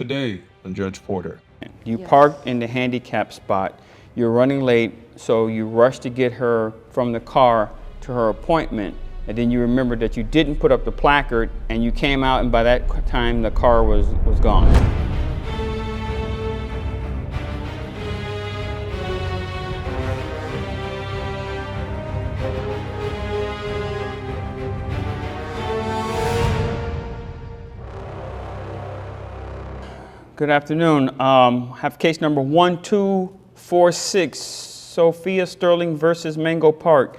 Today on Judge Porter. You parked in the handicap spot. You're running late, so you rush to get her from the car to her appointment. And then you remember that you didn't put up the placard, and you came out, and by that time the car was gone. Good afternoon. Have case number 1246, Sophia Sterling versus Mango Park.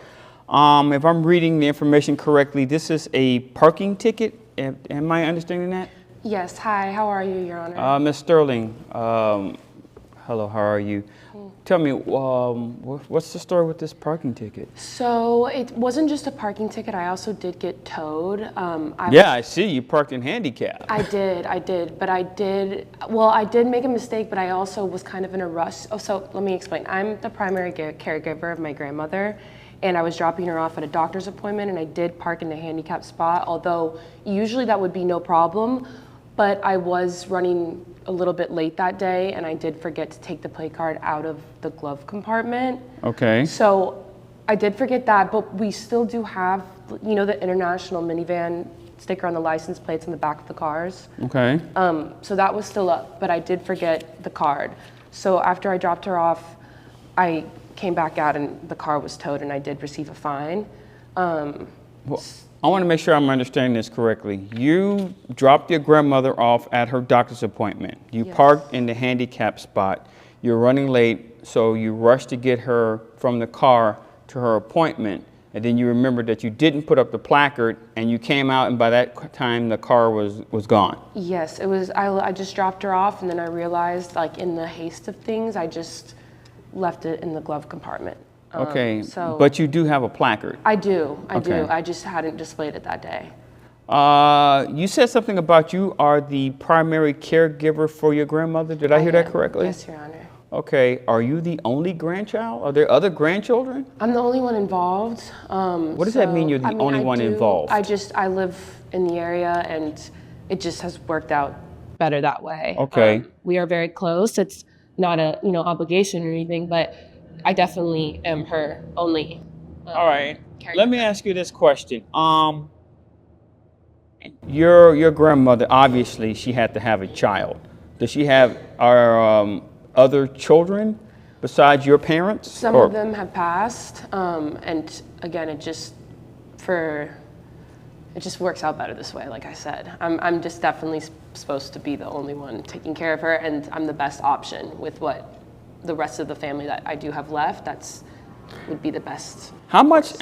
If I'm reading the information correctly, this is a parking ticket. Am I understanding that? Yes. Hi. How are you, Your Honor? Ms. Sterling. Hello. How are you? Tell me, what's the story with this parking ticket? So it wasn't just a parking ticket. I also did get towed. I see you parked in handicap. I did. But I did make a mistake, but I also was kind of in a rush. Oh, so let me explain. I'm the primary caregiver of my grandmother, and I was dropping her off at a doctor's appointment, and I did park in the handicap spot, although usually that would be no problem, but I was running a little bit late that day, and I did forget to take the play card out of the glove compartment. Okay. So I did forget that, but we still do have, the international minivan sticker on the license plates on the back of the cars. Okay. So that was still up, but I did forget the card. So after I dropped her off, I came back out and the car was towed, and I did receive a fine. I want to make sure I'm understanding this correctly. You dropped your grandmother off at her doctor's appointment. You parked in the handicap spot. You're running late, so you rushed to get her from the car to her appointment. And then you remembered that you didn't put up the placard, and you came out, and by that time the car was gone. Yes, it was. I just dropped her off, and then I realized, in the haste of things, I just left it in the glove compartment. Okay, but you do have a placard. I do. I just hadn't displayed it that day. You said something about you are the primary caregiver for your grandmother. Did I hear that correctly? Yes, Your Honor. Okay, are you the only grandchild? Are there other grandchildren? I'm the only one involved. What does that mean, you're the only one involved? I live in the area, and it just has worked out better that way. Okay. We are very close. It's not a obligation or anything, but I definitely am her only. All right. Caregiver. Let me ask you this question. Your grandmother, obviously, she had to have a child. Does she have other children besides your parents? Some of them have passed, and again, it just works out better this way. Like I said, I'm just definitely supposed to be the only one taking care of her, and I'm the best option with what the rest of the family that I do have left. Would be the best. How much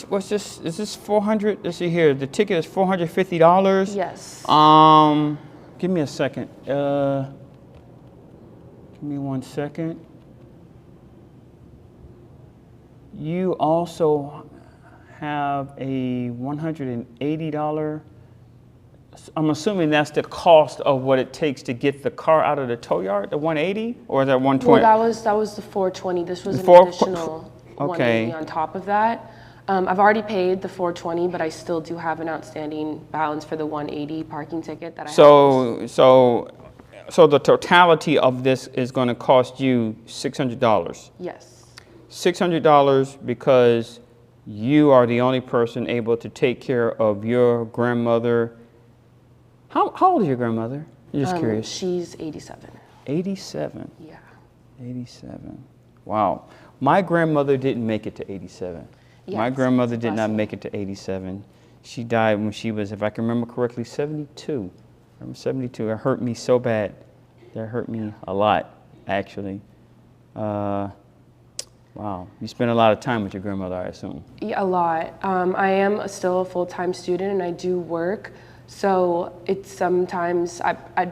was this? Is this 400? Let's see here. The ticket is $450. Yes. Give me a second. Give me 1 second. You also have a $180. I'm assuming that's the cost of what it takes to get the car out of the tow yard, the 180, or is that 120? Well, that was the 420. This was an additional 180 on top of that. I've already paid the 420, but I still do have an outstanding balance for the 180 parking ticket that I have. So the totality of this is going to cost you $600. Yes. $600 because you are the only person able to take care of your grandmother. How old is your grandmother? I'm just curious. She's 87. 87? Yeah. 87. Wow. My grandmother didn't make it to 87. Yes. My grandmother did not make it to 87. She died when she was, if I can remember correctly, 72. I'm 72. It hurt me so bad. That hurt me a lot, actually. Wow. You spend a lot of time with your grandmother, I assume. Yeah, a lot. I am still a full-time student, and I do work. So it's sometimes,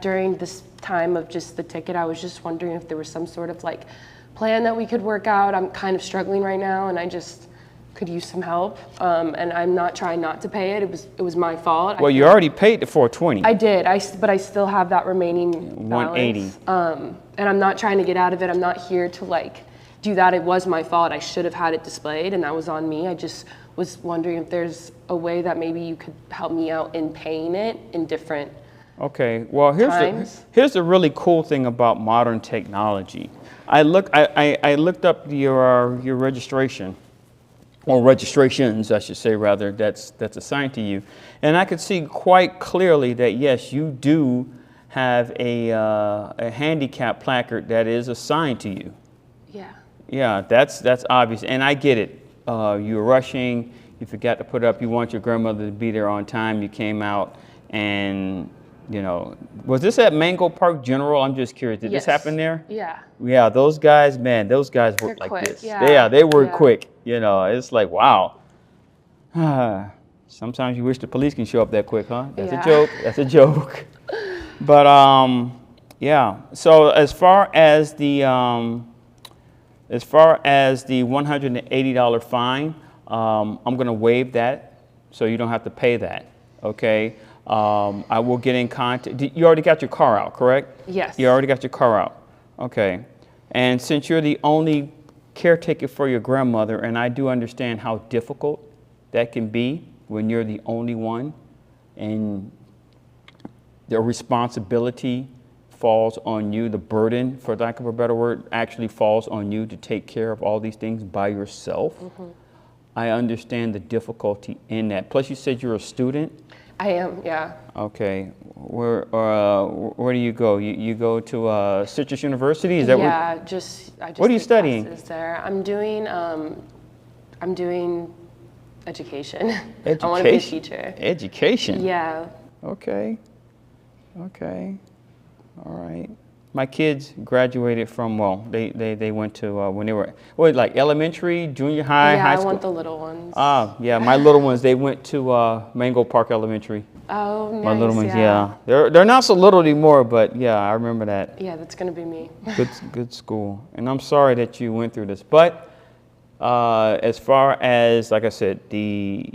during this time of just the ticket, I was just wondering if there was some sort of plan that we could work out. I'm kind of struggling right now, and I just could use some help. And I'm not trying not to pay it. It was my fault. Well, you already paid the $420. I did, but I still have that remaining balance. $180. And I'm not trying to get out of it. I'm not here to do that. It was my fault. I should have had it displayed, and that was on me. I just was wondering if there's a way that maybe you could help me out in paying it in different Okay. Well, times. here's the really cool thing about modern technology. I looked up your registration, or registrations, I should say, rather, that's assigned to you, and I could see quite clearly that yes, you do have a handicap placard that is assigned to you. Yeah. Yeah, that's obvious, and I get it. You were rushing, you forgot to put up, you want your grandmother to be there on time, you came out, and, you know, was this at Mango Park General? I'm just curious, did this happen there? Yeah. Yeah, those guys, man, those guys work They're like quick, this. yeah. They work Yeah. quick, you know, it's like, wow. Sometimes you wish the police can show up that quick, huh? That's Yeah. a joke, that's a joke. But, yeah, so as far as the $180 fine, I'm going to waive that, so you don't have to pay that. Okay. I will get in contact. You already got your car out, correct? Yes. You already got your car out. Okay. And since you're the only caretaker for your grandmother, and I do understand how difficult that can be when you're the only one, and the responsibility falls on you, the burden, for lack of a better word, actually falls on you to take care of all these things by yourself. Mm-hmm. I understand the difficulty in that. Plus, you said you're a student. I am, yeah. Okay. Where do you go? You go to Citrus University? Is that yeah, I just what are you take studying? classes there. I'm doing education. I want to be a teacher. Education? Yeah. Okay. Okay. All right. My kids graduated from, well, they went to, when they were, like elementary, junior high, Yeah, high I school? want the little ones. Yeah, my little ones, they went to Mango Park Elementary. Oh, nice. My little ones, yeah. They're not so little anymore, but yeah, I remember that. Yeah, that's going to be me. Good school. And I'm sorry that you went through this. But as far as, like I said, the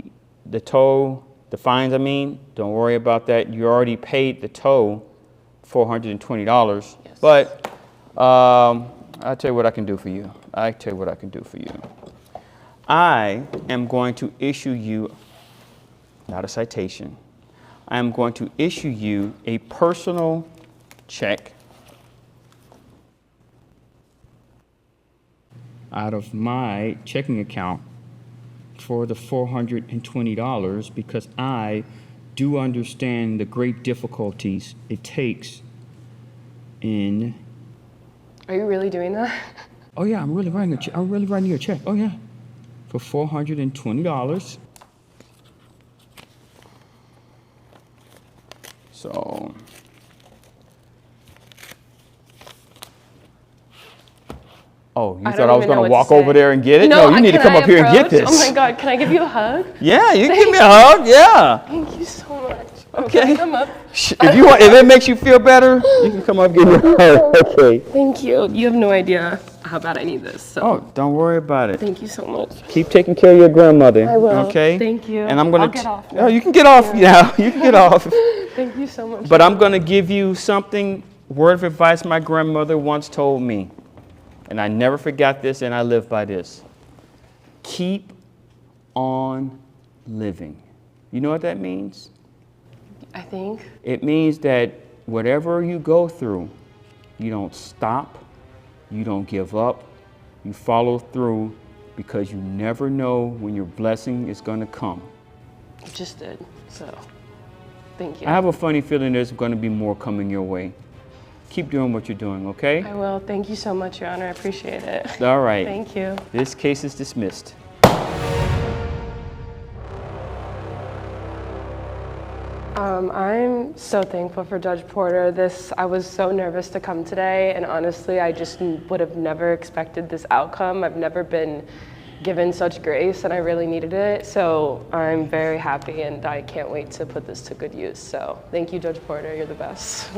toll, the fines, I mean, don't worry about that. You already paid the toll, $420. Yes. But I'll tell you what I can do for you. I am going to issue you, not a citation, I am going to issue you a personal check out of my checking account for the $420 because I do understand the great difficulties it takes in. Are you really doing that? Oh yeah, I'm really writing you a check. Oh yeah, for $420. So. Oh, you thought I was going to walk over there and get it? No, you need to come up here and get this. Oh my God, can I give you a hug? Yeah, you can give me a hug, yeah. Thank you so much. Okay. Come up. If it makes you feel better, you can come up and give me a hug. Okay. Thank you. You have no idea how bad I need this. So. Oh, don't worry about it. Thank you so much. Keep taking care of your grandmother. I will. Okay. Thank you. And I'm gonna. I'll get off now. Oh, you can get off now. You can get off. Thank you so much. But I'm gonna give you something. Word of advice my grandmother once told me, and I never forgot this, and I live by this. Keep on living. You know what that means? I think. It means that whatever you go through, you don't stop, you don't give up, you follow through because you never know when your blessing is going to come. It just did, so thank you. I have a funny feeling there's going to be more coming your way. Keep doing what you're doing, okay? I will. Thank you so much, Your Honor. I appreciate it. All right. Thank you. This case is dismissed. I'm so thankful for Judge Porter. I was so nervous to come today, and honestly, I just would have never expected this outcome. I've never been given such grace, and I really needed it. So I'm very happy, and I can't wait to put this to good use. So thank you, Judge Porter. You're the best.